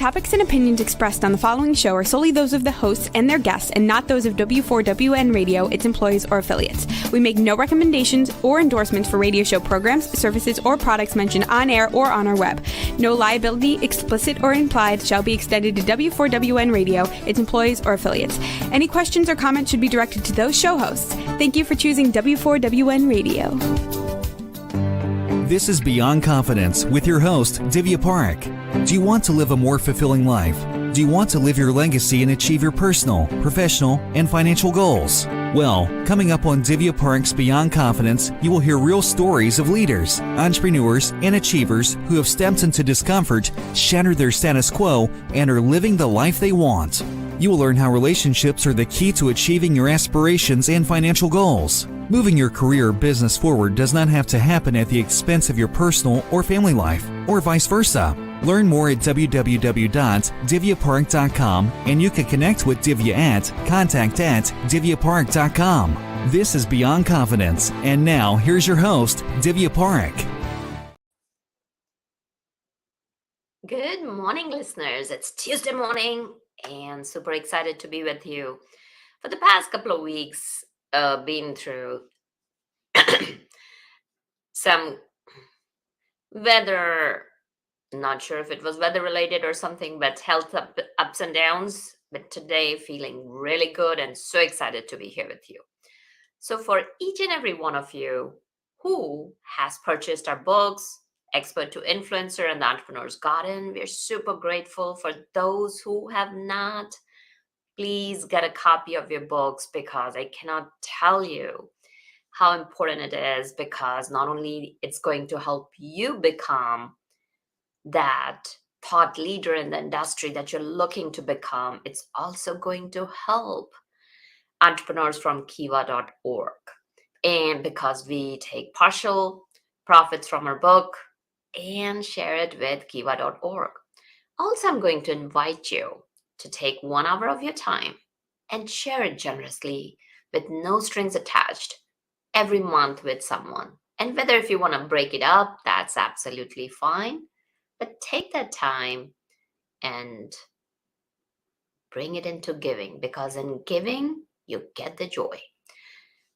topics and opinions expressed on the following show are solely those of the hosts and their guests and not those of W4WN Radio, its employees, or affiliates. We make no recommendations or endorsements for radio show programs, services, or products mentioned on air or on our web. No liability, explicit or implied, shall be extended to W4WN Radio, its employees, or affiliates. Any questions or comments should be directed to those show hosts. Thank you for choosing W4WN Radio. This is Beyond Confidence with your host, Divya Parekh. Do you want to live a more fulfilling life? Do you want to live your legacy and achieve your personal, professional, and financial goals? Well, coming up on Divya Parekh's Beyond Confidence, you will hear real stories of leaders, entrepreneurs, and achievers who have stepped into discomfort, shattered their status quo, and are living the life they want. You will learn how relationships are the key to achieving your aspirations and financial goals. Moving your career or business forward does not have to happen at the expense of your personal or family life, or vice versa. Learn more at www.divyaparekh.com, and you can connect with Divya at contact@divyaparekh.com. This is Beyond Confidence, and now here's your host, Divya Parekh. Good morning, listeners. It's Tuesday morning, and super excited to be with you. For the past couple of weeks, been through some weather, not sure if it was weather related or something, but health ups and downs. But today, feeling really good and so excited to be here with you. So, for each and every one of you who has purchased our books, Expert to Influencer and the Entrepreneur's Garden, we're super grateful. For those who have not, please get a copy of your books, because I cannot tell you how important it is, because not only it's going to help you become that thought leader in the industry that you're looking to become, it's also going to help entrepreneurs from kiva.org. And because we take partial profits from our book and share it with kiva.org. Also, I'm going to invite you to take 1 hour of your time and share it generously with no strings attached every month with someone. And whether if you want to break it up, that's absolutely fine. But take that time and bring it into giving, because in giving, you get the joy.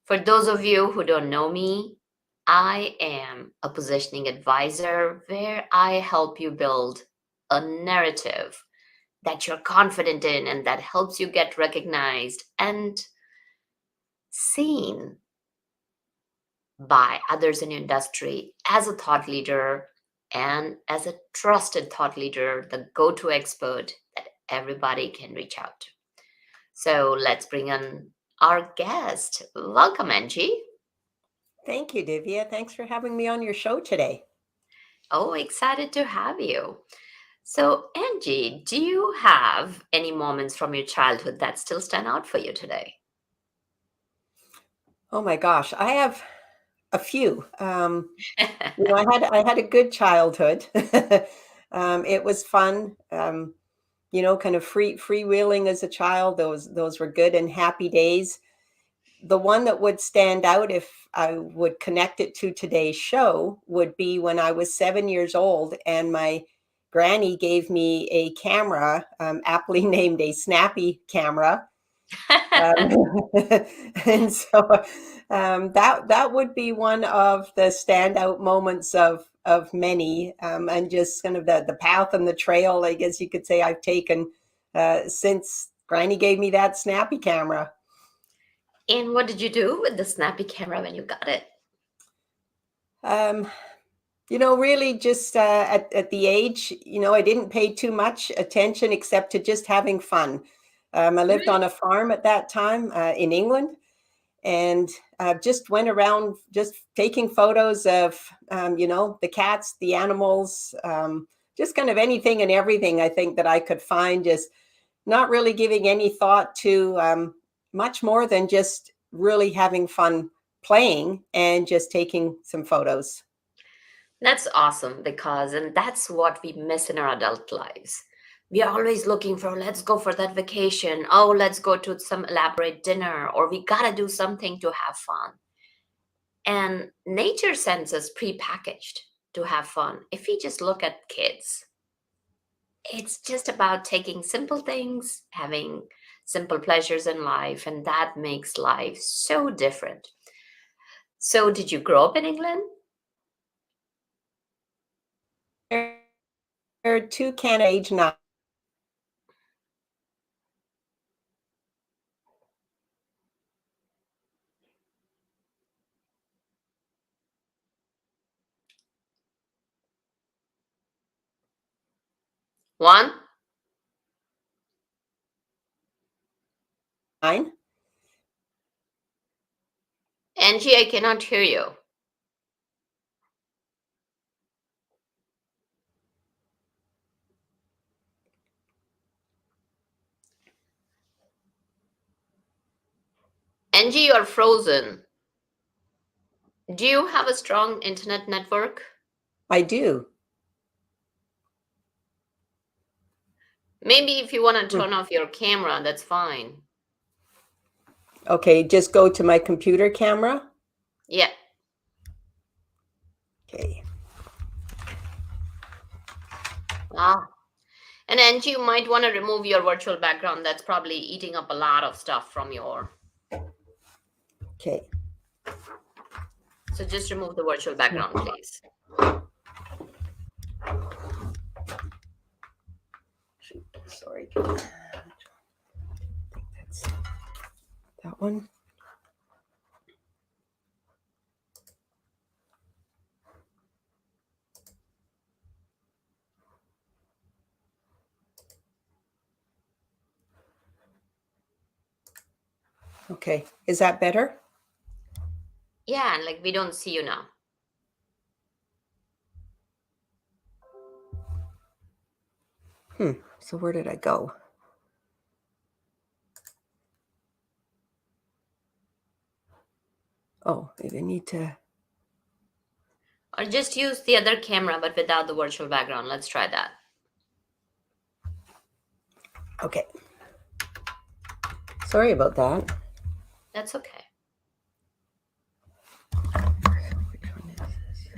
For those of you who don't know me, I am a positioning advisor where I help you build a narrative that you're confident in and that helps you get recognized and seen by others in your industry as a thought leader and as a trusted thought leader, the go-to expert that everybody can reach out to. So let's bring on our guest. Welcome, Angie. Thank you, Divya. Thanks for having me on your show today. Oh, excited to have you. So, Angie, do you have any moments from your childhood that still stand out for you today? Oh my gosh, I have a few. I had a good childhood. It was fun. Kind of freewheeling as a child. Those were good and happy days. The one that would stand out, if I would connect it to today's show, would be when I was 7 years old and my granny gave me a camera, aptly named a Snappy camera. And so that would be one of the standout moments of many, and just kind of the path and the trail, I guess you could say, I've taken since Granny gave me that Snappy camera. And what did you do with the Snappy camera when you got it? Really just at the age, I didn't pay too much attention except to just having fun. I lived on a farm at that time in England, and just went around just taking photos of, the cats, the animals, just kind of anything and everything I think that I could find, just not really giving any thought to much more than just really having fun playing and just taking some photos. That's awesome, and that's what we miss in our adult lives. We are always looking for, let's go for that vacation. Oh, let's go to some elaborate dinner, or we got to do something to have fun. And nature sends us prepackaged to have fun. If we just look at kids, It's just about taking simple things, having simple pleasures in life, and that makes life so different. So, did you grow up in England? They're two can age 9. One? Angie, I cannot hear you. Angie, you're frozen. Do you have a strong internet network? I do. Maybe if you want to turn off your camera, that's fine. Okay, just go to my computer camera. Yeah. Okay. Ah. And Angie, you might want to remove your virtual background. That's probably eating up a lot of stuff from your. Okay. So just remove the virtual background, please. Sorry. I think that's that one. Okay. Is that better? Yeah, and like we don't see you now. So where did I go? Oh, maybe I need to. Or just use the other camera, but without the virtual background. Let's try that. Okay. Sorry about that. That's okay. Which one is this?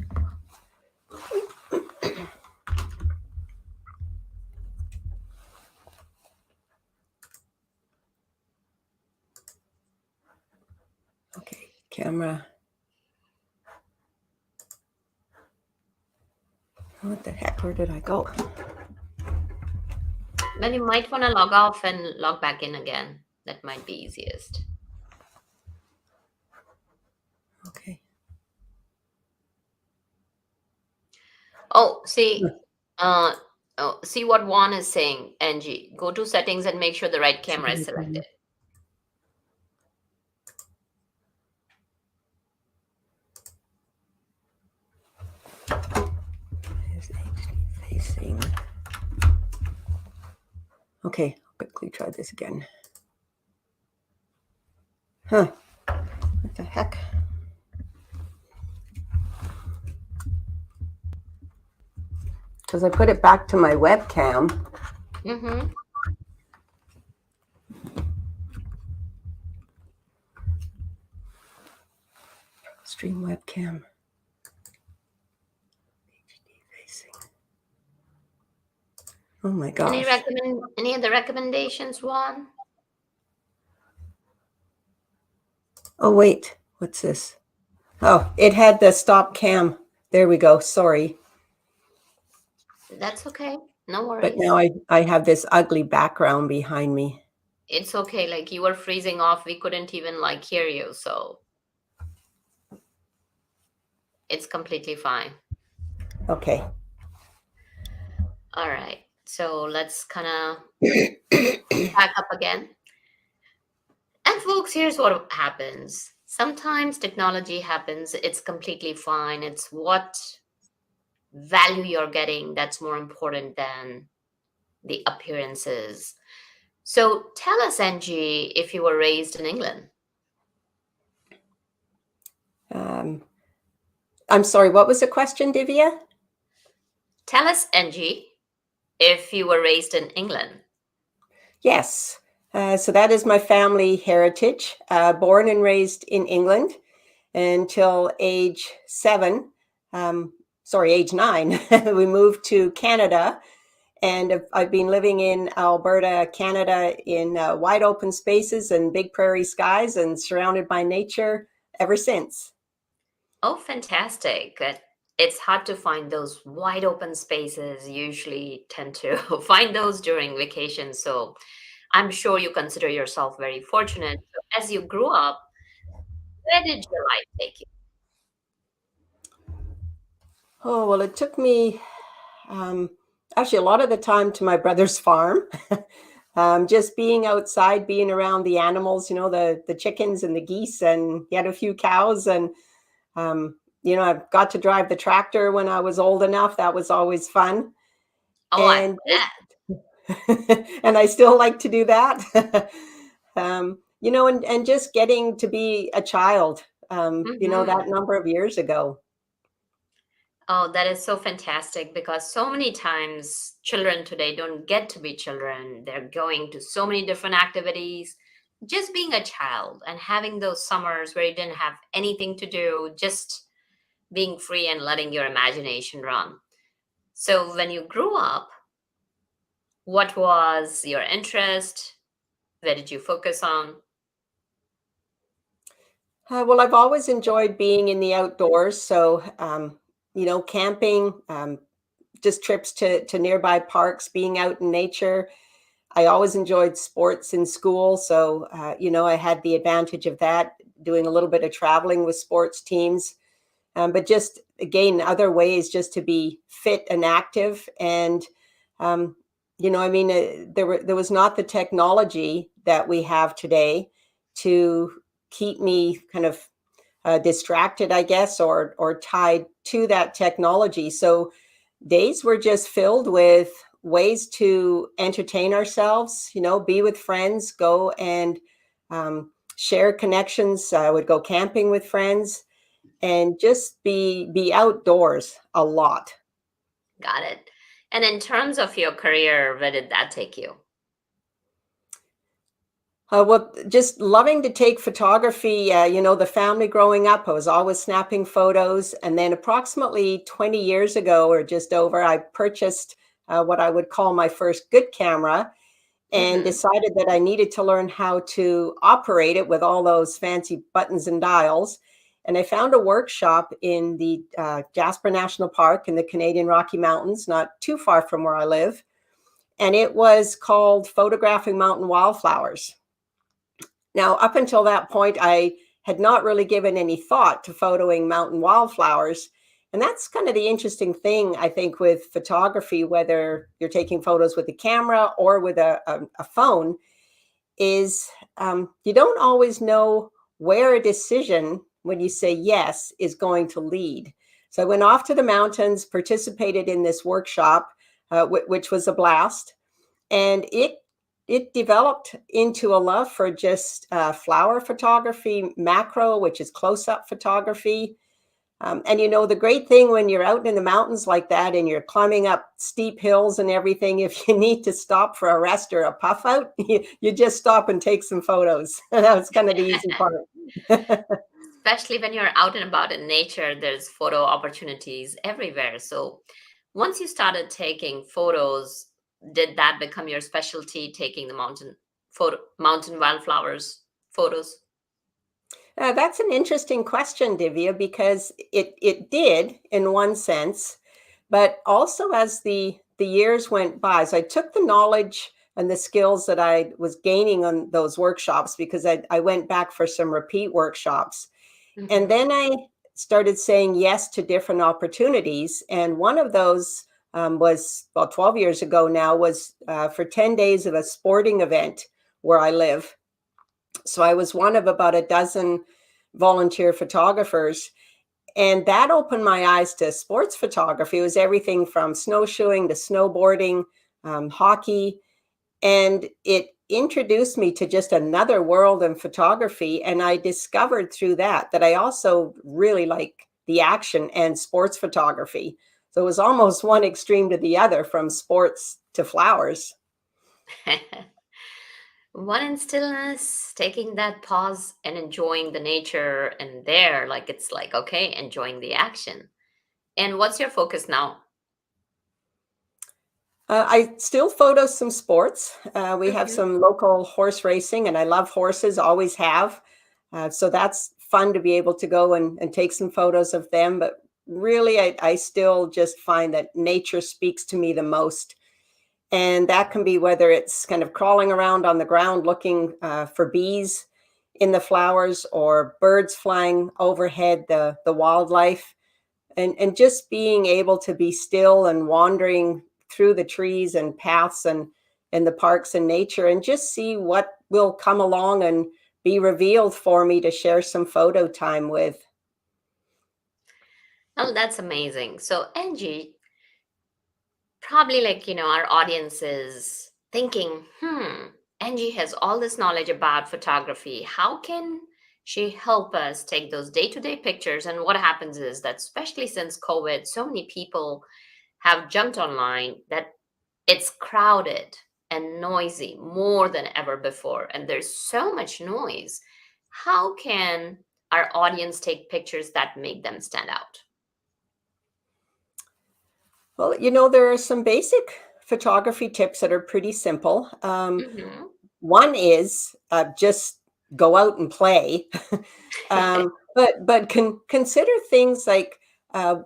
Okay, camera. What the heck? Where did I go? Then you might want to log off and log back in again. That might be easiest. Okay. Oh, see, see what Juan is saying, Angie. Go to settings and make sure the right camera is selected. Is HD facing? Okay, I'll quickly try this again. Huh. What the heck? Because I put it back to my webcam. Mm-hmm. Stream webcam. HD facing. Oh my gosh. Any other recommendations, Juan? Oh wait, what's this? Oh, it had the stop cam. There we go. Sorry. That's okay. No worries. But now I have this ugly background behind me. It's okay. Like you were freezing off. We couldn't even like hear you. So it's completely fine. Okay. All right. So let's kind of back up again. And folks, here's what happens. Sometimes technology happens. It's completely fine. It's what value you're getting that's more important than the appearances. So tell us, Angie, if you were raised in England. I'm sorry, what was the question, Divya? Tell us, Angie, if you were raised in England. Yes. So that is my family heritage. Born and raised in England until age 9. We moved to Canada And I've been living in Alberta, Canada, in wide open spaces and big prairie skies and surrounded by nature ever since. Oh, fantastic. It's hard to find those wide open spaces. Usually tend to find those during vacation. So I'm sure you consider yourself very fortunate. So as you grew up, where did your life take you? Oh, well, it took me um, actually a lot of the time to my brother's farm. Just being outside, being around the animals, the chickens and the geese, and he had a few cows. And, I got to drive the tractor when I was old enough. That was always fun. Oh, I And bet. and I still like to do that. And just getting to be a child, that Hmm. number of years ago. Oh, that is so fantastic because so many times children today don't get to be children. They're going to so many different activities. Just being a child and having those summers where you didn't have anything to do, just being free and letting your imagination run. So, when you grew up, what was your interest? Where did you focus on? Well, I've always enjoyed being in the outdoors. So, camping, just trips to nearby parks, being out in nature. I always enjoyed sports in school. So, I had the advantage of that, doing a little bit of traveling with sports teams. But just again, other ways just to be fit and active. And, there was not the technology that we have today to keep me kind of distracted, I guess, or tied to that technology. So days were just filled with ways to entertain ourselves, be with friends, go and share connections. I would go camping with friends and just be outdoors a lot. Got it. And in terms of your career, where did that take you? Well, just loving to take photography. The family growing up, I was always snapping photos. And then approximately 20 years ago, or just over, I purchased what I would call my first good camera and Hmm. decided that I needed to learn how to operate it with all those fancy buttons and dials. And I found a workshop in the Jasper National Park in the Canadian Rocky Mountains, not too far from where I live. And it was called Photographing Mountain Wildflowers. Now, up until that point, I had not really given any thought to photoing mountain wildflowers. And that's kind of the interesting thing, I think, with photography, whether you're taking photos with a camera or with a phone, is you don't always know where a decision, when you say yes, is going to lead. So I went off to the mountains, participated in this workshop, which was a blast, and it developed into a love for just flower photography, macro, which is close-up photography. And the great thing when you're out in the mountains like that and you're climbing up steep hills and everything, if you need to stop for a rest or a puff out, you just stop and take some photos. That was kind of the easy part. Especially when you're out and about in nature, there's photo opportunities everywhere. So once you started taking photos, did that become your specialty, taking the mountain wildflowers photos? That's an interesting question, Divya, because it did in one sense, but also as the years went by, so I took the knowledge and the skills that I was gaining on those workshops because I went back for some repeat workshops. And Hmm. then I started saying yes to different opportunities. And one of those was, well, 12 years ago now, was for 10 days of a sporting event where I live. So I was one of about a dozen volunteer photographers. And that opened my eyes to sports photography. It was everything from snowshoeing to snowboarding, hockey, and it introduced me to just another world in photography. And I discovered through that I also really like the action and sports photography. So it was almost one extreme to the other, from sports to flowers. One in stillness, taking that pause and enjoying the nature, and there, like it's like, okay, enjoying the action. And what's your focus now? I still photo some sports. We have Hmm. some local horse racing, and I love horses, always have. So that's fun to be able to go and take some photos of them. But really, I still just find that nature speaks to me the most. And that can be whether it's kind of crawling around on the ground looking for bees in the flowers or birds flying overhead, the wildlife, and just being able to be still and wandering through the trees and paths and the parks and nature and just see what will come along and be revealed for me to share some photo time with. Oh, that's amazing. So, Angie, probably like, our audience is thinking, Angie has all this knowledge about photography. How can she help us take those day to day pictures? And what happens is that, especially since COVID, so many people have jumped online that it's crowded and noisy more than ever before. And there's so much noise. How can our audience take pictures that make them stand out? Well, there are some basic photography tips that are pretty simple. Hmm. One is just go out and play. But consider things like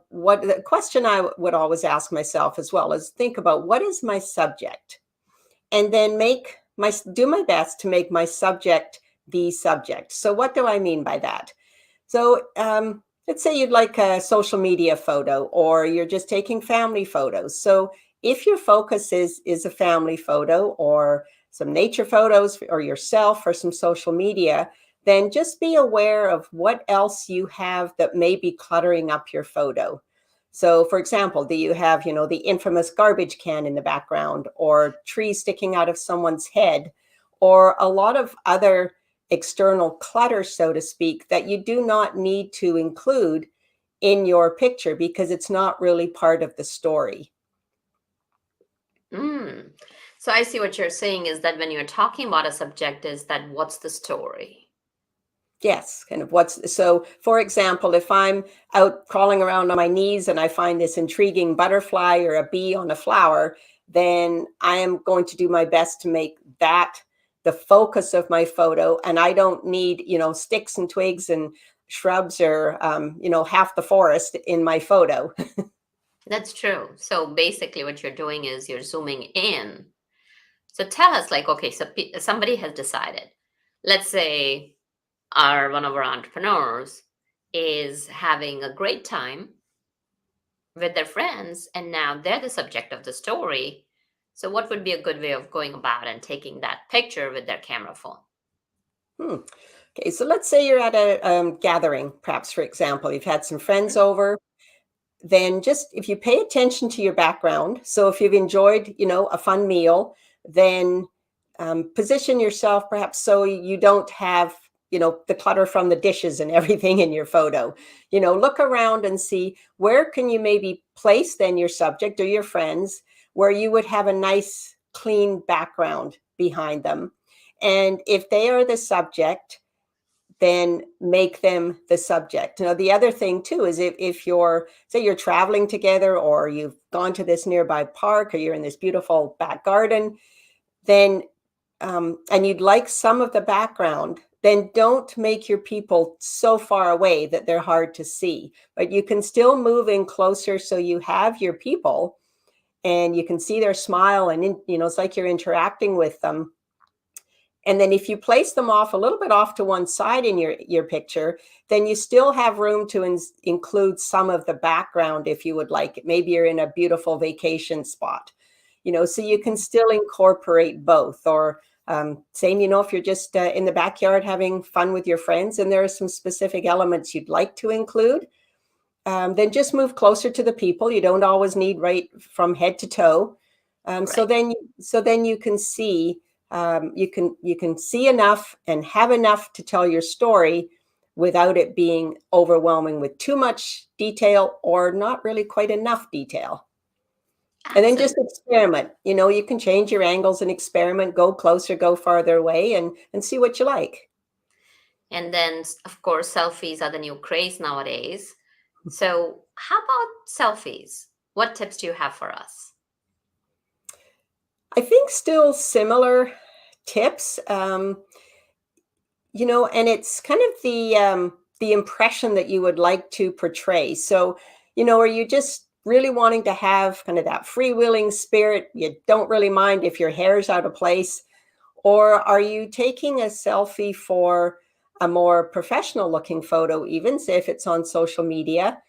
what the question I would always ask myself as well is think about what is my subject, and then do my best to make my subject the subject. So what do I mean by that? So let's say you'd like a social media photo, or you're just taking family photos. So if your focus is a family photo or some nature photos or yourself or some social media, then just be aware of what else you have that may be cluttering up your photo. So for example, do you have, the infamous garbage can in the background, or trees sticking out of someone's head, or a lot of other external clutter, so to speak, that you do not need to include in your picture because it's not really part of the story. Mm. So I see what you're saying is that when you're talking about a subject, is that what's the story? Yes, kind of so, for example, if I'm out crawling around on my knees and I find this intriguing butterfly or a bee on a flower, then I am going to do my best to make that the focus of my photo. And I don't need, sticks and twigs and shrubs or, half the forest in my photo. That's true. So basically, what you're doing is you're zooming in. So tell us, like, okay, so somebody has decided. Let's say our one of our entrepreneurs is having a great time with their friends, and now they're the subject of the story. So, what would be a good way of going about and taking that picture with their camera phone? Hmm. Okay, so let's say you're at a gathering, perhaps, for example, you've had some friends over. Then just if you pay attention to your background, so if you've enjoyed, a fun meal, then position yourself perhaps so you don't have, the clutter from the dishes and everything in your photo. Look around and see where can you maybe place then your subject or your friends where you would have a nice clean background behind them. And if they are the subject, then make them the subject. Now, the other thing too is if you're, say you're traveling together or you've gone to this nearby park or you're in this beautiful back garden, then and you'd like some of the background, then don't make your people so far away that they're hard to see. But you can still move in closer so you have your people and you can see their smile and it's like you're interacting with them. And then if you place them off a little bit off to one side in your picture, then you still have room to include some of the background if you would like it. Maybe you're in a beautiful vacation spot, so you can still incorporate both. Or same, if you're just in the backyard having fun with your friends and there are some specific elements you'd like to include, then just move closer to the people. You don't always need right from head to toe. So Right. then you can see you can see enough and have enough to tell your story without it being overwhelming with too much detail or not really quite enough detail. And then just Absolutely. experiment. You can change your angles and experiment, go closer, go farther away, and see what you like. And then, of course, selfies are the new craze nowadays. So, how about selfies? What tips do you have for us? I think still similar tips. And it's kind of the impression that you would like to portray. So, are you just really wanting to have kind of that freewheeling spirit? You don't really mind if your hair's out of place, or are you taking a selfie for a more professional looking photo, even say if it's on social media?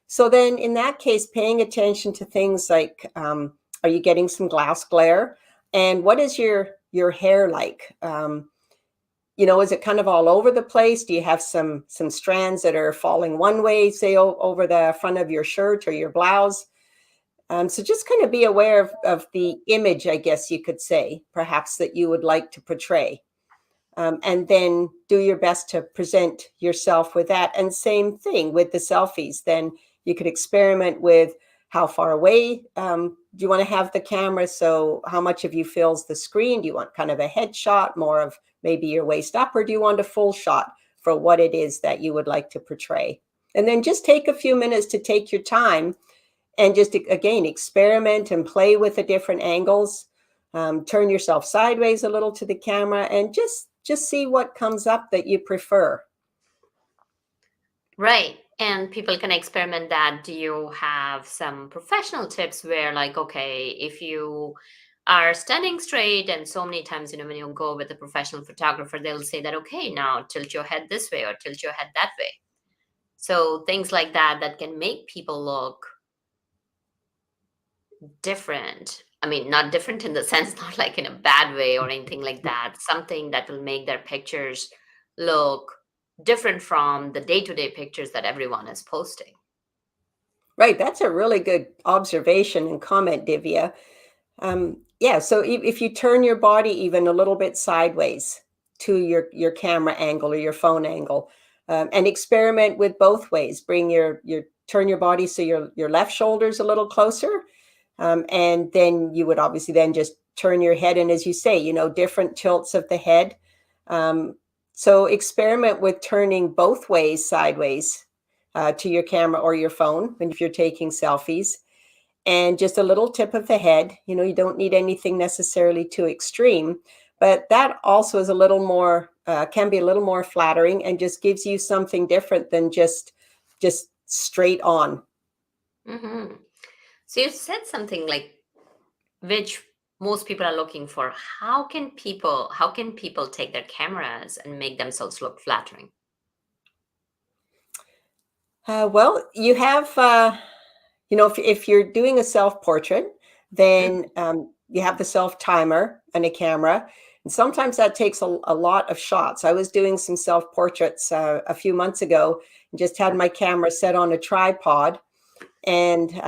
So then, in that case, paying attention to things like, are you getting some glass glare, and what is your hair like? Is it kind of all over the place? Do you have some strands that are falling one way, say over the front of your shirt or your blouse? So just kind of be aware of the image, I guess you could say, perhaps that you would like to portray. And then do your best to present yourself with that. And same thing with the selfies. Then you could experiment with how far away do you want to have the camera? So how much of you fills the screen? Do you want kind of a headshot, more of maybe your waist up, or do you want a full shot for what it is that you would like to portray? And then just take a few minutes to take your time and just, again, experiment and play with the different angles. Turn yourself sideways a little to the camera and just see what comes up that you prefer. Right. And people can experiment that. Do you have some professional tips where, like, okay, if you are standing straight, and so many times, when you go with a professional photographer, they'll say that, okay, now tilt your head this way or tilt your head that way. So things like that can make people look different. I mean, not different in the sense, not like in a bad way or anything like that. Something that will make their pictures look different from the day-to-day pictures that everyone is posting. Right. That's a really good observation and comment, Divya. Yeah. So if you turn your body even a little bit sideways to your camera angle or your phone angle, and experiment with both ways, bring your turn your body so your left shoulder's a little closer. And then you would obviously then just turn your head. And as you say, different tilts of the head. So experiment with turning both ways sideways to your camera or your phone when if you're taking selfies. And just a little tip of the head. You don't need anything necessarily too extreme, but that also is a little more, can be a little more flattering and just gives you something different than just straight on. Hmm. So you said something like, which most people are looking for. How can people take their cameras and make themselves look flattering? Well, you have, if you're doing a self-portrait, Mm. then you have the self-timer and a camera. And sometimes that takes a lot of shots. I was doing some self-portraits a few months ago and just had my camera set on a tripod. And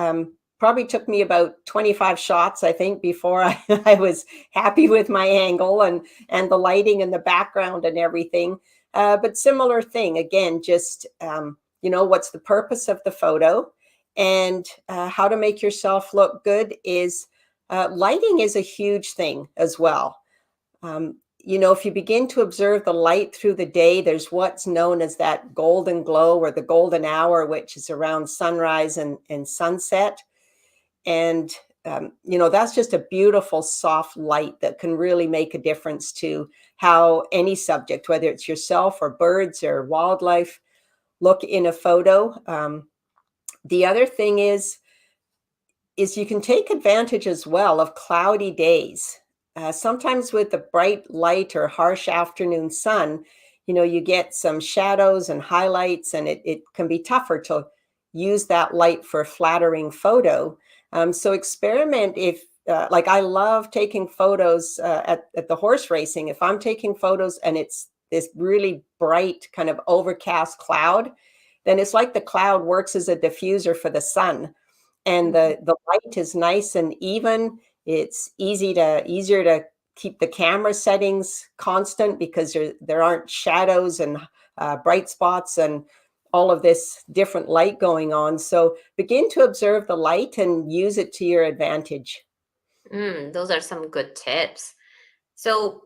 probably took me about 25 shots, I think, before I was happy with my angle and the lighting and the background and everything. But similar thing, again, just, what's the purpose of the photo and how to make yourself look good is lighting is a huge thing as well. If you begin to observe the light through the day, there's what's known as that golden glow or the golden hour, which is around sunrise and sunset. And, that's just a beautiful, soft light that can really make a difference to how any subject, whether it's yourself or birds or wildlife, look in a photo. The other thing is you can take advantage as well of cloudy days. Sometimes with the bright light or harsh afternoon sun, you get some shadows and highlights, and it can be tougher to use that light for a flattering photo. So experiment if, like I love taking photos at the horse racing. If I'm taking photos and it's this really bright kind of overcast cloud, then it's like the cloud works as a diffuser for the sun. And the light is nice and even. It's easier to keep the camera settings constant because there aren't shadows and bright spots and all of this different light going on. So begin to observe the light and use it to your advantage. Those are some good tips. So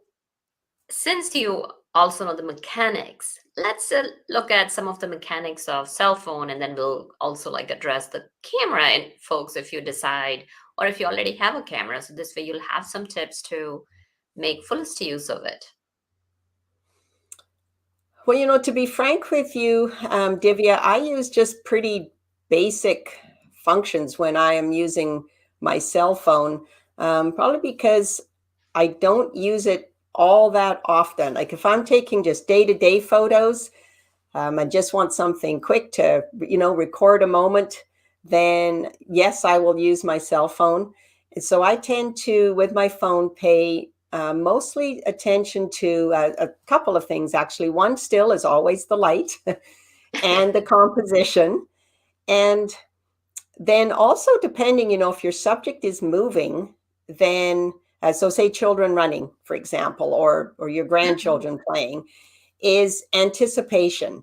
since you also know the mechanics, let's look at some of the mechanics of cell phone, and then we'll also like address the camera. And folks, if you decide, or if you already have a camera. So this way you'll have some tips to make fullest use of it. Well, to be frank with you, Divya, I use just pretty basic functions when I am using my cell phone, probably because I don't use it all that often. Like if I'm taking just day-to-day photos, I just want something quick to, record a moment, then yes, I will use my cell phone. And so I tend to, with my phone, pay mostly attention to a couple of things, actually. One still is always the light and the composition. And then also depending, if your subject is moving, then, so say children running, for example, or your grandchildren playing, is anticipation.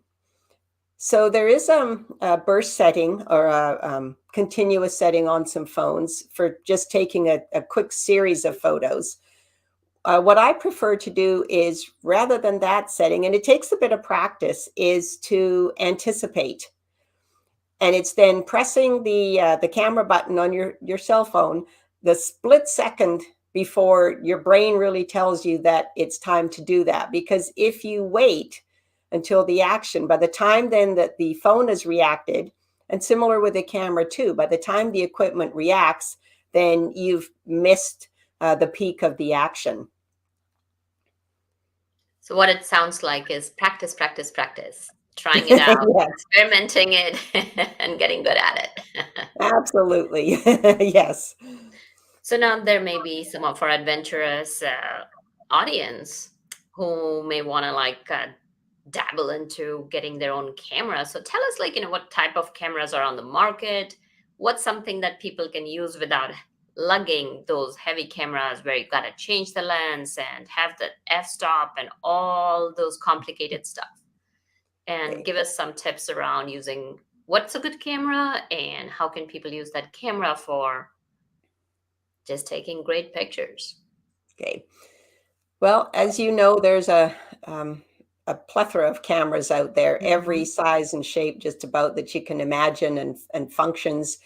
So there is a burst setting or a continuous setting on some phones for just taking a quick series of photos. What I prefer to do is, rather than that setting, and it takes a bit of practice, is to anticipate. And it's then pressing the camera button on your cell phone the split second before your brain really tells you that it's time to do that. Because if you wait until the action, by the time then that the phone has reacted, and similar with the camera too, by the time the equipment reacts, then you've missed the peak of the action. So what it sounds like is practice, practice, practice, trying it out, Yes, experimenting it, and getting good at it. absolutely. Yes. So now there may be some of our adventurous audience who may want to dabble into getting their own camera. So tell us what type of cameras are on the market. What's something that people can use without lugging those heavy cameras where you got to change the lens and have the f-stop and all those complicated stuff. And Okay. give us some tips around using what's a good camera and how can people use that camera for just taking great pictures. Okay. Well, as you know, there's a plethora of cameras out there, every Mhm. size and shape, just about that you can imagine, and functions.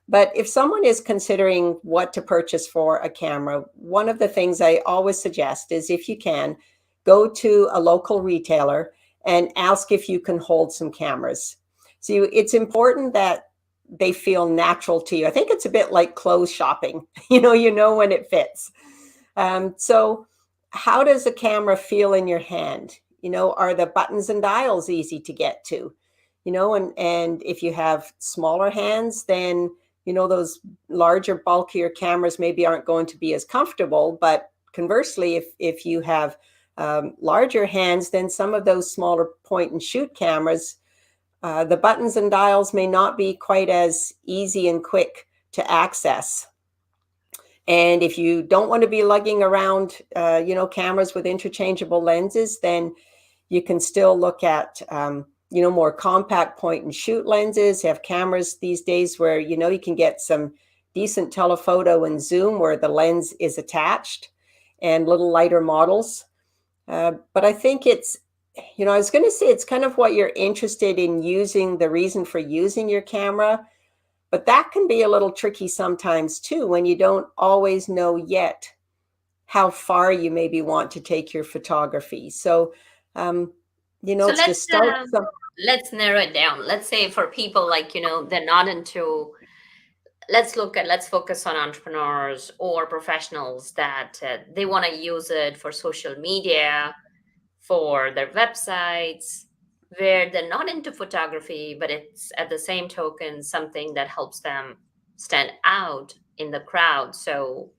But if someone is considering what to purchase for a camera, one of the things I always suggest is, if you can, go to a local retailer and ask if you can hold some cameras. So it's important that they feel natural to you. I think it's a bit like clothes shopping. You know when it fits. So how does a camera feel in your hand? Are the buttons and dials easy to get to? And if you have smaller hands, then those larger, bulkier cameras maybe aren't going to be as comfortable. But conversely, if you have larger hands, then some of those smaller point and shoot cameras, the buttons and dials may not be quite as easy and quick to access. And if you don't want to be lugging around, cameras with interchangeable lenses, then you can still look at, more compact point and shoot lenses. You have cameras these days where, you can get some decent telephoto and zoom where the lens is attached, and little lighter models. But I think it's, I was going to say it's kind of what you're interested in using, the reason for using your camera. But that can be a little tricky sometimes too, when you don't always know yet how far you maybe want to take your photography. So, So it's to start some. let's narrow it down. Let's say for people they're not into, let's focus on entrepreneurs or professionals that they want to use it for social media, for their websites, where they're not into photography, but it's at the same token something that helps them stand out in the crowd. So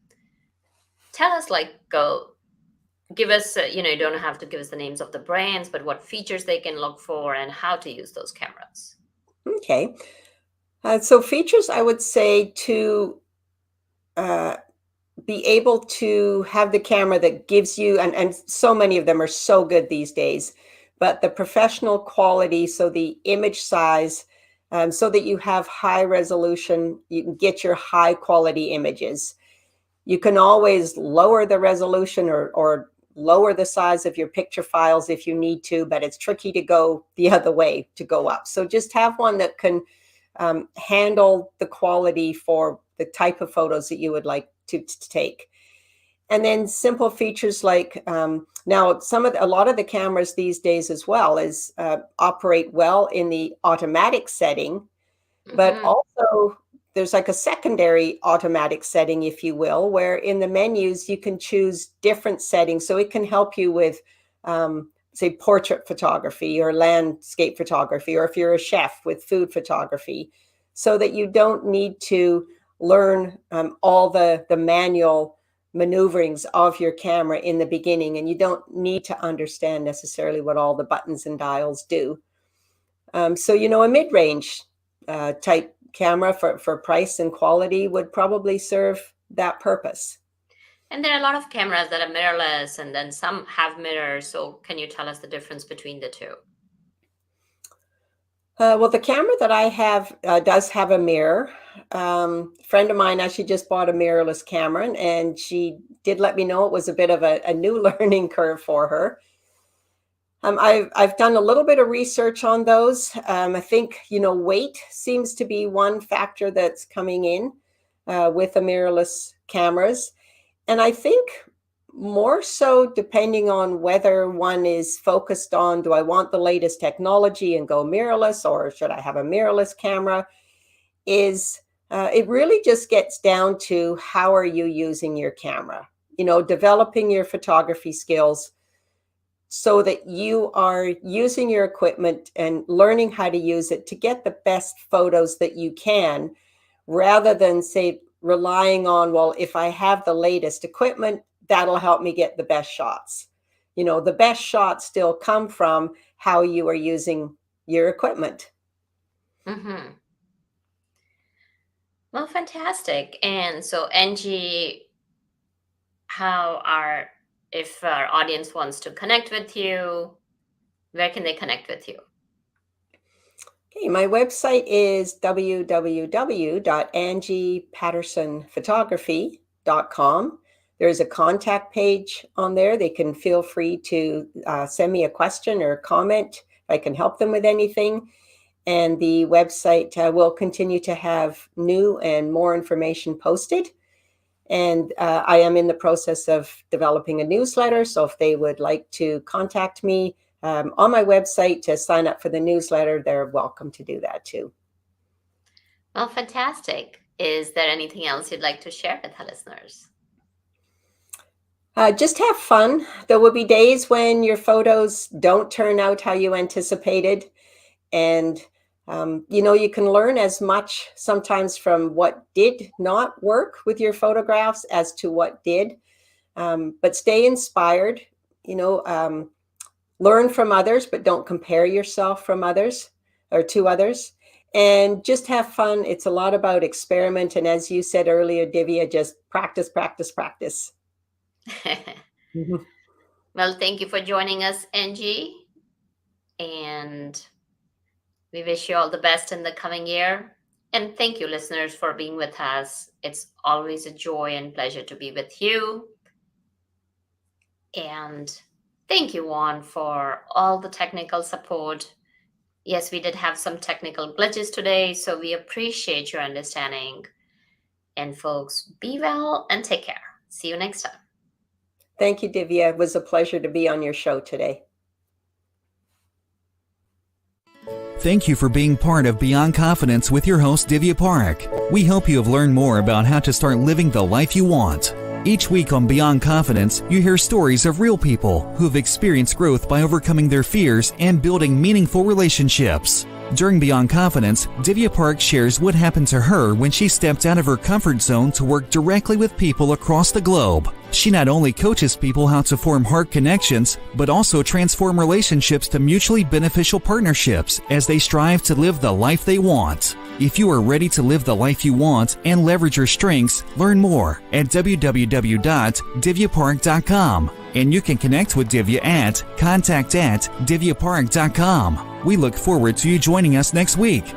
tell us, give us, you don't have to give us the names of the brands, but what features they can look for and how to use those cameras. Okay. So features, I would say, to uh, be able to have the camera that gives you, and so many of them are so good these days, but the professional quality, so the image size, so that you have high resolution, you can get your high quality images. You can always lower the resolution or lower the size of your picture files if you need to, but it's tricky to go the other way, to go up. So just have one that can handle the quality for the type of photos that you would like to take. And then simple features like now a lot of the cameras these days as well is operate well in the automatic setting, but also there's like a secondary automatic setting, if you will, where in the menus you can choose different settings. So it can help you with, say, portrait photography or landscape photography, or if you're a chef with food photography, so that you don't need to learn all the manual maneuverings of your camera in the beginning, and you don't need to understand necessarily what all the buttons and dials do. So, a mid-range type camera for price and quality would probably serve that purpose. And there are a lot of cameras that are mirrorless, and then some have mirrors. So can you tell us the difference between the two? Well, the camera that I have does have a mirror. A friend of mine actually just bought a mirrorless camera, and she did let me know it was a bit of a new learning curve for her. I've done a little bit of research on those. I think, weight seems to be one factor that's coming in with the mirrorless cameras. And I think more so depending on whether one is focused on, do I want the latest technology and go mirrorless, or should I have a mirrorless camera, is it really just gets down to how are you using your camera, developing your photography skills so that you are using your equipment and learning how to use it to get the best photos that you can, rather than, say, relying on, well, if I have the latest equipment, that'll help me get the best shots. The best shots still come from how you are using your equipment. Well, fantastic. And so, Angie, if our audience wants to connect with you, where can they connect with you? Okay, my website is www.angiepattersonphotography.com. There's a contact page on there. They can feel free to send me a question or a comment if I can help them with anything. And the website will continue to have new and more information posted. And I am in the process of developing a newsletter. So if they would like to contact me on my website to sign up for the newsletter, they're welcome to do that too. Well, fantastic. Is there anything else you'd like to share with our listeners? Just have fun. There will be days when your photos don't turn out how you anticipated. And, you can learn as much sometimes from what did not work with your photographs as to what did. But stay inspired, learn from others, but don't compare yourself from others or to others. And just have fun. It's a lot about experiment. And as you said earlier, Divya, just practice, practice, practice. Well, thank you for joining us, Angie. And we wish you all the best in the coming year. And thank you, listeners, for being with us. It's always a joy and pleasure to be with you. And thank you, Juan, for all the technical support. Yes, we did have some technical glitches today, so we appreciate your understanding. And folks, be well and take care. See you next time. Thank you, Divya. It was a pleasure to be on your show today. Thank you for being part of Beyond Confidence with your host, Divya Parekh. We hope you have learned more about how to start living the life you want. Each week on Beyond Confidence, you hear stories of real people who have experienced growth by overcoming their fears and building meaningful relationships. During Beyond Confidence, Divya Parekh shares what happened to her when she stepped out of her comfort zone to work directly with people across the globe. She not only coaches people how to form heart connections, but also transform relationships to mutually beneficial partnerships as they strive to live the life they want. If you are ready to live the life you want and leverage your strengths, learn more at www.divyaparekh.com. And you can connect with Divya at contact@divyaparekh.com. We look forward to you joining us next week.